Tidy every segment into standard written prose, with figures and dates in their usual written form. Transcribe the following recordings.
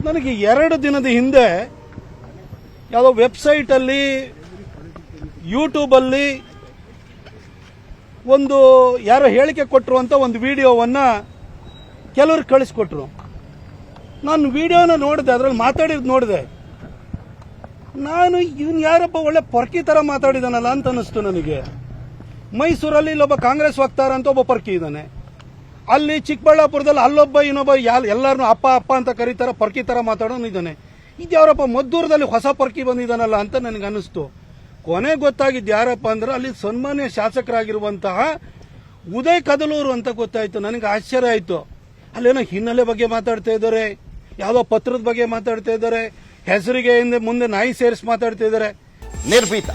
ನನಗೆ 2 ದಿನದ ಹಿಂದೆ ಯಾವುದೋ ವೆಬ್ಸೈಟಲ್ಲಿ ಯೂಟ್ಯೂಬಲ್ಲಿ ಒಂದು ಯಾರೋ ಹೇಳಿಕೆ ಕೊಟ್ಟರು ಅಂತ ಒಂದು ವಿಡಿಯೋವನ್ನು ಕೆಲವರು ಕಳಿಸ್ಕೊಟ್ರು. ನಾನು ವಿಡಿಯೋನ ನೋಡಿದೆ, ಅದರಲ್ಲಿ ಮಾತಾಡಿದ್ದು ನೋಡಿದೆ. ನಾನು ಇವನು ಯಾರಪ್ಪ ಒಳ್ಳೆ ಪೊರ್ಕಿ ಥರ ಮಾತಾಡಿದಾನಲ್ಲ ಅಂತ ಅನ್ನಿಸ್ತು ನನಗೆ. ಮೈಸೂರಲ್ಲಿ ಇಲ್ಲೊಬ್ಬ ಕಾಂಗ್ರೆಸ್ ವಕ್ತಾರ ಅಂತ ಒಬ್ಬ ಪೊರ್ಕಿ ಇದ್ದಾನೆ. ಅಲ್ಲಿ ಚಿಕ್ಕಬಳ್ಳಾಪುರದಲ್ಲಿ ಅಲ್ಲೊಬ್ಬ ಇನ್ನೊಬ್ಬ ಎಲ್ಲರನ್ನೂ ಅಪ್ಪ ಅಪ್ಪ ಅಂತ ಕರೀತಾರ, ಪೊರ್ಕಿ ಥರ ಮಾತಾಡೋನು ಇದ್ದಾನೆ. ಇದ್ಯಾವರಪ್ಪ ಮದ್ದೂರದಲ್ಲಿ ಹೊಸ ಪೊರ್ಕಿ ಬಂದಿದ್ದಾನಲ್ಲ ಅಂತ ನನಗೆ ಅನ್ನಿಸ್ತು. ಕೊನೆ ಗೊತ್ತಾಗಿದ್ದು ಯಾರಪ್ಪ ಅಂದ್ರೆ ಅಲ್ಲಿ ಸನ್ಮಾನ್ಯ ಶಾಸಕರಾಗಿರುವಂತಹ ಉದಯ್ ಕದಲೂರು ಅಂತ ಗೊತ್ತಾಯ್ತು. ನನಗೆ ಆಶ್ಚರ್ಯ ಆಯಿತು. ಅಲ್ಲೇನೋ ಹಿನ್ನೆಲೆ ಬಗ್ಗೆ ಮಾತಾಡ್ತಾ ಇದ್ದಾರೆ, ಯಾವುದೋ ಪತ್ರದ ಬಗ್ಗೆ ಮಾತಾಡ್ತಾ ಇದ್ದಾರೆ, ಹೆಸರಿಗೆ ಮುಂದೆ ನಾಯಿ ಸೇರಿಸಿ ಮಾತಾಡ್ತಾ ಇದ್ದಾರೆ. ನಿರ್ಭೀತ,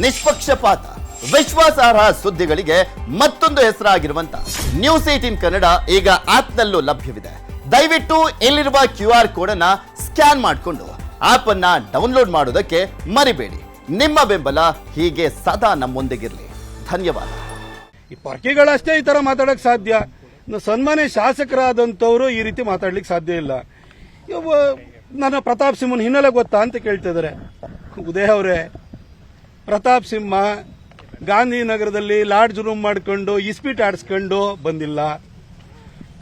ನಿಷ್ಪಕ್ಷಪಾತ, ವಿಶ್ವಾಸಾರ್ಹ ಸುದ್ದಿಗಳಿಗೆ ಮತ್ತೊಂದು ಹೆಸರಾಗಿರುವಂತ ನ್ಯೂಸ್ 18 ಕನ್ನಡ ಈಗ ಆಪ್ನಲ್ಲೂ ಲಭ್ಯವಿದೆ. ದಯವಿಟ್ಟು ಇಲ್ಲಿರುವ QR ಕೋಡ್ ಅನ್ನ ಸ್ಕ್ಯಾನ್ ಮಾಡಿಕೊಂಡು ಆಪ್ ಅನ್ನ ಡೌನ್ಲೋಡ್ ಮಾಡೋದಕ್ಕೆ ಮರಿಬೇಡಿ. ನಿಮ್ಮ ಬೆಂಬಲ ಹೀಗೆ ಸದಾ ನಮ್ಮೊಂದಿಗಿರಲಿ. ಧನ್ಯವಾದ. ಈ ಪೊರ್ಕಿಗಳಷ್ಟೇ ಈ ತರ ಮಾತಾಡಕ್ ಸಾಧ್ಯ. ಸನ್ಮಾನ್ಯ ಶಾಸಕರಾದಂಥವ್ರು ಈ ರೀತಿ ಮಾತಾಡ್ಲಿಕ್ಕೆ ಸಾಧ್ಯ ಇಲ್ಲ. ನನ್ನ ಪ್ರತಾಪ್ ಸಿಂಹನ ಹಿನ್ನೆಲೆ ಗೊತ್ತಾ ಅಂತ ಕೇಳ್ತಿದ್ದಾರೆ. ಉದಯ ಅವರೇ, ಪ್ರತಾಪ್ ಸಿಂಹ ಗಾಂಧಿನಗರದಲ್ಲಿ ಲಾಡ್ಜ್ ರೂಮ್ ಮಾಡಿಕೊಂಡು ಇಸ್ಪೀಟ್ ಆಡಿಸ್ಕೊಂಡು ಬಂದಿಲ್ಲ.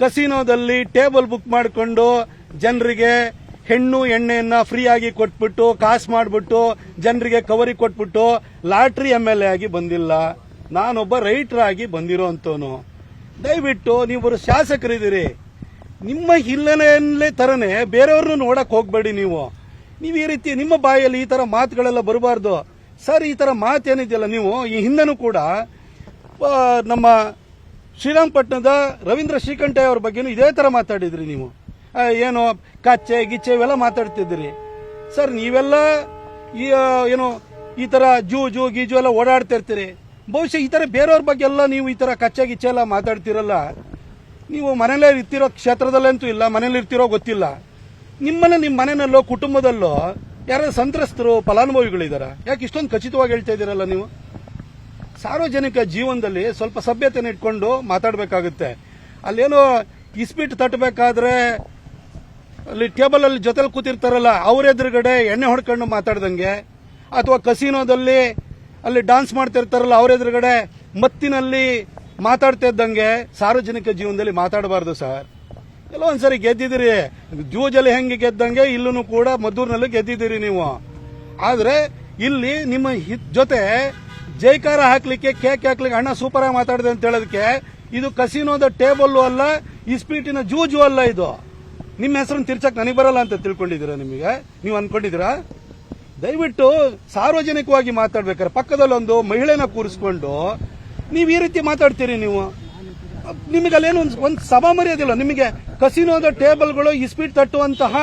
ಕಸಿನೋದಲ್ಲಿ ಟೇಬಲ್ ಬುಕ್ ಮಾಡಿಕೊಂಡು ಜನರಿಗೆ ಹೆಣ್ಣು ಎಣ್ಣೆಯನ್ನ ಫ್ರೀ ಆಗಿ ಕೊಟ್ಬಿಟ್ಟು ಕಾಸು ಮಾಡಿಬಿಟ್ಟು ಜನರಿಗೆ ಕವರಿ ಕೊಟ್ಬಿಟ್ಟು ಲಾಟ್ರಿ MLA ಆಗಿ ಬಂದಿಲ್ಲ. ನಾನೊಬ್ಬ ರೈಟರ್ ಆಗಿ ಬಂದಿರೋ ಅಂತವನು. ದಯವಿಟ್ಟು ನೀವು ಶಾಸಕರಿದ್ದೀರಿ, ನಿಮ್ಮ ಹಿನ್ನೆಲೆಯಲ್ಲೇ ತರನೇ ಬೇರೆಯವ್ರನ್ನೂ ನೋಡಕ್ ಹೋಗ್ಬೇಡಿ. ನೀವು ಈ ರೀತಿ ನಿಮ್ಮ ಬಾಯಲ್ಲಿ ಈ ತರ ಮಾತುಗಳೆಲ್ಲ ಬರಬಾರ್ದು ಸರ್. ಈ ತರ ಮಾತೇನಿದೆಯಲ್ಲ, ನೀವು ಈ ಹಿಂದೆನೂ ಕೂಡ ನಮ್ಮ ಶ್ರೀರಂಗಪಟ್ಟಣದ ರವೀಂದ್ರ ಶ್ರೀಕಂಠಯ್ಯ ಅವ್ರ ಬಗ್ಗೆನೂ ಇದೇ ತರ ಮಾತಾಡಿದ್ರಿ. ನೀವು ಏನೋ ಕಚ್ಚೆ ಗಿಚ್ಚೆ ಇವೆಲ್ಲ ಮಾತಾಡ್ತಿದ್ದೀರಿ ಸರ್. ನೀವೆಲ್ಲ ಏನೋ ಈ ತರ ಜೂ ಗೀಜು ಎಲ್ಲ ಓಡಾಡ್ತಾ ಇರ್ತೀರಿ. ಬಹುಶಃ ಈ ತರ ಬೇರೆಯವ್ರ ಬಗ್ಗೆ ಎಲ್ಲ ನೀವು ಈ ತರ ಕಚ್ಚೆ ಗಿಚ್ಚೆ ಎಲ್ಲ ಮಾತಾಡ್ತಿರಲ್ಲ. ನೀವು ಮನೇಲೇ ಇರ್ತಿರೋ ಕ್ಷೇತ್ರದಲ್ಲಂತೂ ಇಲ್ಲ, ಮನೇಲಿ ಇರ್ತಿರೋ ಗೊತ್ತಿಲ್ಲ. ನಿಮ್ಮ ಮನೆಯಲ್ಲೋ ಕುಟುಂಬದಲ್ಲೋ ಯಾರು ಸಂತ್ರಸ್ತರು ಫಲಾನುಭವಿಗಳಿದಾರ? ಯಾಕೆ ಇಷ್ಟೊಂದು ಖಚಿತವಾಗಿ ಹೇಳ್ತಾ ಇದ್ದೀರಲ್ಲ ನೀವು? ಸಾರ್ವಜನಿಕ ಜೀವನದಲ್ಲಿ ಸ್ವಲ್ಪ ಸಭ್ಯತೆನ ಇಟ್ಕೊಂಡು ಮಾತಾಡಬೇಕಾಗುತ್ತೆ. ಅಲ್ಲೇನೋ ಇಸ್ಪೀಟ್ ತಟ್ಟಬೇಕಾದ್ರೆ ಅಲ್ಲಿ ಟೇಬಲ್ ಅಲ್ಲಿ ಜೊತೆಲಿ ಕೂತಿರ್ತಾರಲ್ಲ, ಅವ್ರ ಎದುರುಗಡೆ ಎಣ್ಣೆ ಹೊಡ್ಕೊಂಡು ಮಾತಾಡ್ದಂಗೆ, ಅಥವಾ ಕಸಿನೋದಲ್ಲಿ ಅಲ್ಲಿ ಡಾನ್ಸ್ ಮಾಡ್ತಿರ್ತಾರಲ್ಲ ಅವ್ರ ಎದುರುಗಡೆ ಮತ್ತಿನಲ್ಲಿ ಮಾತಾಡ್ತಾ ಇದ್ದಂಗೆ ಸಾರ್ವಜನಿಕ ಜೀವನದಲ್ಲಿ ಮಾತಾಡಬಾರ್ದು ಸರ್. ಎಲ್ಲ ಒಂದ್ಸರಿ ಗೆದ್ದಿದ್ದೀರಿ, ಜೂಜಲ್ಲಿ ಹೆಂಗೆ ಗೆದ್ದಂಗೆ ಇಲ್ಲೂ ಕೂಡ ಮದ್ದೂರಿನಲ್ಲಿ ಗೆದ್ದಿದ್ದೀರಿ ನೀವು. ಆದ್ರೆ ಇಲ್ಲಿ ನಿಮ್ಮ ಜೊತೆ ಜೈಕಾರ ಹಾಕ್ಲಿಕ್ಕೆ ಕೇಕ್ ಹಾಕ್ಲಿಕ್ಕೆ ಅಣ್ಣ ಸೂಪರ್ ಆಗಿ ಮಾತಾಡಿದೆ ಅಂತ ಹೇಳೋದಕ್ಕೆ ಇದು ಕಸಿನೋದ ಟೇಬಲ್ಲು ಅಲ್ಲ, ಇಸ್ಪೀಟಿನ ಜೂಜು ಅಲ್ಲ. ಇದು ನಿಮ್ಮ ಹೆಸರನ್ನು ತಿರ್ಚಕ್ ನನಗೆ ಬರಲ್ಲ ಅಂತ ತಿಳ್ಕೊಂಡಿದ್ದೀರಾ? ನಿಮಗೆ ನೀವು ಅನ್ಕೊಂಡಿದ್ದೀರಾ? ದಯವಿಟ್ಟು ಸಾರ್ವಜನಿಕವಾಗಿ ಮಾತಾಡ್ಬೇಕಾರೆ ಪಕ್ಕದಲ್ಲಿ ಒಂದು ಮಹಿಳೆನ ಕೂರಿಸ್ಕೊಂಡು ನೀವು ಈ ರೀತಿ ಮಾತಾಡ್ತೀರಿ. ನೀವು ನಿಮಗೆ ಅಲ್ಲೇನು ಒಂದು ಸಭಾ ಮರ್ಯಾದಿಲ್ಲ. ನಿಮಗೆ ಕಸಿನೋದ ಟೇಬಲ್ಗಳು ಇಸ್ಪೀಟ್ ತಟ್ಟುವಂತಹ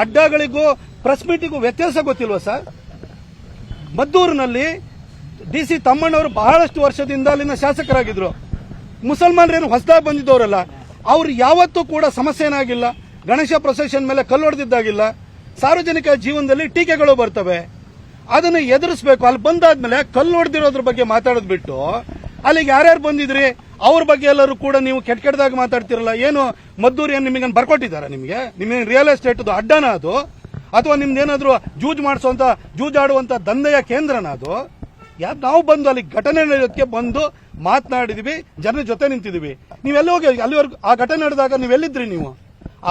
ಅಡ್ಡಗಳಿಗೂ ಪ್ರೆಸ್ ಮೀಟಿಗೂ ವ್ಯತ್ಯಾಸ ಗೊತ್ತಿಲ್ವಾ ಸರ್? ಮದ್ದೂರಿನಲ್ಲಿ DC ತಮ್ಮಣ್ಣವರು ಬಹಳಷ್ಟು ವರ್ಷದಿಂದ ಅಲ್ಲಿನ ಶಾಸಕರಾಗಿದ್ರು. ಮುಸಲ್ಮಾನರೇನು ಹೊಸದಾಗಿ ಬಂದಿದ್ದವರಲ್ಲ, ಅವ್ರು ಯಾವತ್ತೂ ಕೂಡ ಸಮಸ್ಯೆ ಏನಾಗಿಲ್ಲ. ಗಣೇಶ ಪ್ರೊಸೆಷನ್ ಮೇಲೆ ಕಲ್ಲು ಹೊಡೆದಿದ್ದಾಗಿಲ್ಲ. ಸಾರ್ವಜನಿಕ ಜೀವನದಲ್ಲಿ ಟೀಕೆಗಳು ಬರ್ತವೆ, ಅದನ್ನು ಎದುರಿಸಬೇಕು. ಅಲ್ಲಿ ಬಂದಾದ್ಮೇಲೆ ಕಲ್ಲು ಹೊಡೆದಿರೋದ್ರ ಬಗ್ಗೆ ಮಾತಾಡೋದು ಬಿಟ್ಟು ಅಲ್ಲಿಗೆ ಯಾರ್ಯಾರು ಬಂದಿದ್ರಿ ಅವ್ರ ಬಗ್ಗೆ ಎಲ್ಲರೂ ಕೂಡ ನೀವು ಕೆಟ್ಟದಾಗಿ ಮಾತಾಡ್ತಿರಲ್ಲ. ಏನು ಮದ್ದೂರು ಏನು ನಿಮಗೆ ಬರ್ಕೊಟ್ಟಿದ್ದಾರೆ? ನಿಮಗೆ ರಿಯಲ್ ಎಸ್ಟೇಟ್ ಅಡ್ಡನ ಅದು, ಅಥವಾ ನಿಮ್ದೇನಾದ್ರೂ ಜೂಜಾಡುವಂತ ದಂಧೆಯ ಕೇಂದ್ರನ ಅದು? ಯಾಕೆ ನಾವು ಬಂದು ಅಲ್ಲಿ ಘಟನೆ ನಡೆಯೋದಕ್ಕೆ ಬಂದು ಮಾತನಾಡಿದ್ವಿ, ಜನರ ಜೊತೆ ನಿಂತಿದ್ವಿ. ನೀವೆಲ್ಲ ಹೋಗಿ ಅಲ್ಲಿವರೆಗೂ ಆ ಘಟನೆ ನಡೆದಾಗ ನೀವೆಲ್ಲಿದ್ರಿ? ನೀವು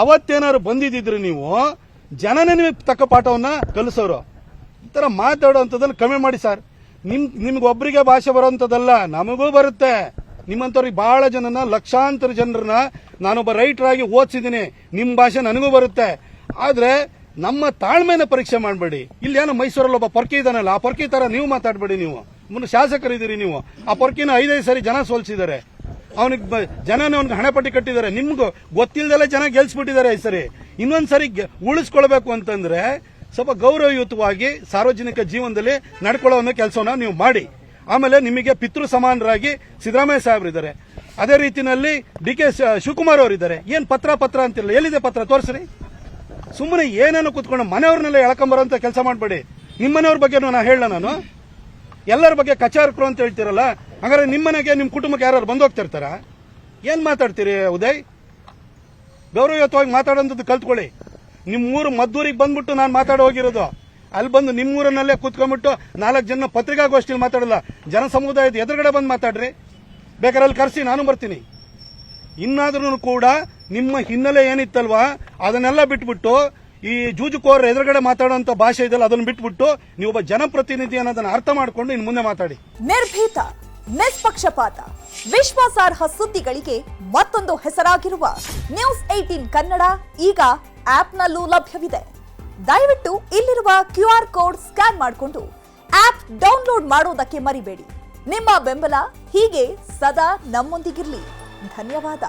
ಅವತ್ತೇನಾದ್ರು ಬಂದಿದ್ರಿ? ನೀವು ಜನನೇ ನಿಮಗೆ ತಕ್ಕ ಪಾಠವನ್ನ ಕಲಿಸೋರು. ಈ ತರ ಮಾತಾಡುವಂಥದ್ದನ್ನು ಕಮ್ಮಿ ಮಾಡಿ ಸರ್. ನಿಮ್ಗೆ ಒಬ್ಬರಿಗೆ ಭಾಷೆ ಬರೋಂಥದ್ದಲ್ಲ, ನಮಗೂ ಬರುತ್ತೆ. ನಿಮ್ಮಂಥವ್ರಿಗೆ ಬಹಳ ಜನನ, ಲಕ್ಷಾಂತರ ಜನರನ್ನ ನಾನೊಬ್ಬ ರೈಟರ್ ಆಗಿ ಓದಿಸಿದ್ದೀನಿ. ನಿಮ್ಮ ಭಾಷೆ ನನಗೂ ಬರುತ್ತೆ. ಆದ್ರೆ ನಮ್ಮ ತಾಳ್ಮೆನ ಪರೀಕ್ಷೆ ಮಾಡಬೇಡಿ. ಇಲ್ಲಿ ಏನೋ ಮೈಸೂರಲ್ಲಿ ಒಬ್ಬ ಪೊರ್ಕಿ ಇದಾನಲ್ಲ, ಆ ಪೊರ್ಕಿ ತರ ನೀವು ಮಾತಾಡಬೇಡಿ. ನೀವು ಮುಂದೆ ಶಾಸಕರಿದ್ದೀರಿ. ನೀವು ಆ ಪೊರ್ಕಿನ 5 ಸರಿ ಜನ ಸೋಲ್ಸಿದ್ದಾರೆ. ಅವನಿಗೆ ಜನನೇ ಅವ್ನಿಗೆ ಹಣೆಪಟ್ಟಿ ಕಟ್ಟಿದ್ದಾರೆ. ನಿಮ್ಗೂ ಗೊತ್ತಿಲ್ಲದಲ್ಲೇ ಜನ ಗೆಲ್ಸ್ಬಿಟ್ಟಿದ್ದಾರೆ ಈ ಸರಿ. ಇನ್ನೊಂದ್ಸರಿ ಉಳಿಸ್ಕೊಳ್ಬೇಕು ಅಂತಂದ್ರೆ ಸ್ವಲ್ಪ ಗೌರವಯುತವಾಗಿ ಸಾರ್ವಜನಿಕ ಜೀವನದಲ್ಲಿ ನಡ್ಕೊಳ್ಳೋ ಕೆಲಸವನ್ನ ನೀವು ಮಾಡಿ. ಆಮೇಲೆ ನಿಮಗೆ ಪಿತೃ ಸಮಾನರಾಗಿ ಸಿದ್ದರಾಮಯ್ಯ ಸಾಹೇಬ್ರಿದ್ದಾರೆ. ಅದೇ ರೀತಿಯಲ್ಲಿ DK ಶಿವಕುಮಾರ್ ಅವರಿದ್ದಾರೆ. ಏನ್ ಪತ್ರ ಅಂತಿಲ್ಲ, ಎಲ್ಲಿದೆ ಪತ್ರ ತೋರಿಸ್ರಿ. ಸುಮ್ಮನೆ ಏನೇನೋ ಕೂತ್ಕೊಂಡು ಮನೆಯವ್ರನ್ನೆಲ್ಲ ಎಳ್ಕೊಂಬರೋಂತ ಕೆಲಸ ಮಾಡಬೇಡಿ. ನಿಮ್ಮನೆಯವ್ರ ಬಗ್ಗೆ ನಾನು ಎಲ್ಲರ ಬಗ್ಗೆ ಕಚಾರಕರು ಅಂತ ಹೇಳ್ತಿರಲ್ಲ, ಹಾಗಾದ್ರೆ ನಿಮ್ಮನೆಗೆ ನಿಮ್ಮ ಕುಟುಂಬಕ್ಕೆ ಯಾರು ಬಂದೋಗ್ತಿರ್ತಾರ? ಏನ್ ಮಾತಾಡ್ತೀರಿ ಉದಯ್? ಗೌರವಯುತವಾಗಿ ಮಾತಾಡೋಂಥದ್ದು ಕಲ್ತ್ಕೊಳ್ಳಿ. ನಿಮ್ಮೂರು ಮದ್ದೂರಿಗೆ ಬಂದ್ಬಿಟ್ಟು ನಾನು ಮಾತಾಡಿ ಹೋಗಿರೋದು. ಅಲ್ಲಿ ಬಂದು ನಿಮ್ಮೂರನ್ನಲ್ಲೇ ಕೂತ್ಕೊಂಡ್ಬಿಟ್ಟು 4 ಜನ ಪತ್ರಿಕಾಗೋಷ್ಠಿಯಲ್ಲಿ ಮಾತಾಡಲ್ಲ, ಜನ ಸಮುದಾಯದ ಎದುರುಗಡೆ ಬಂದು ಮಾತಾಡ್ರಿ. ಬೇಕಾದ್ರೆ ಅಲ್ಲಿ ಕರೆಸಿ, ನಾನು ಬರ್ತೀನಿ. ಇನ್ನಾದ್ರೂ ಕೂಡ ನಿಮ್ಮ ಹಿನ್ನೆಲೆ ಏನಿತ್ತಲ್ವಾ ಅದನ್ನೆಲ್ಲ ಬಿಟ್ಬಿಟ್ಟು ಈ ಜೂಜುಕೋರ ಎದುರುಗಡೆ ಮಾತಾಡುವಂತ ಭಾಷೆ ಇದೆಯಲ್ಲ ಅದನ್ನು ಬಿಟ್ಬಿಟ್ಟು ನೀವು ಒಬ್ಬ ಜನಪ್ರತಿನಿಧಿ ಅನ್ನೋದನ್ನ ಅರ್ಥ ಮಾಡ್ಕೊಂಡು ಇನ್ನು ಮುಂದೆ ಮಾತಾಡಿ. ನಿರ್ಭೀತ, ನಿಷ್ಪಕ್ಷಪಾತ, ವಿಶ್ವಾಸಾರ್ಹ ಸುದ್ದಿಗಳಿಗೆ ಮತ್ತೊಂದು ಹೆಸರಾಗಿರುವ ನ್ಯೂಸ್ 18 ಕನ್ನಡ ಈಗ ಆಪ್ನಲ್ಲೂ ಲಭ್ಯವಿದೆ. ದಯವಿಟ್ಟು ಇಲ್ಲಿರುವ QR ಕೋಡ್ ಸ್ಕ್ಯಾನ್ ಮಾಡಿಕೊಂಡು ಆಪ್ ಡೌನ್ಲೋಡ್ ಮಾಡೋದಕ್ಕೆ ಮರಿಬೇಡಿ. ನಿಮ್ಮ ಬೆಂಬಲ ಹೀಗೆ ಸದಾ ನಮ್ಮೊಂದಿಗಿರಲಿ. ಧನ್ಯವಾದ.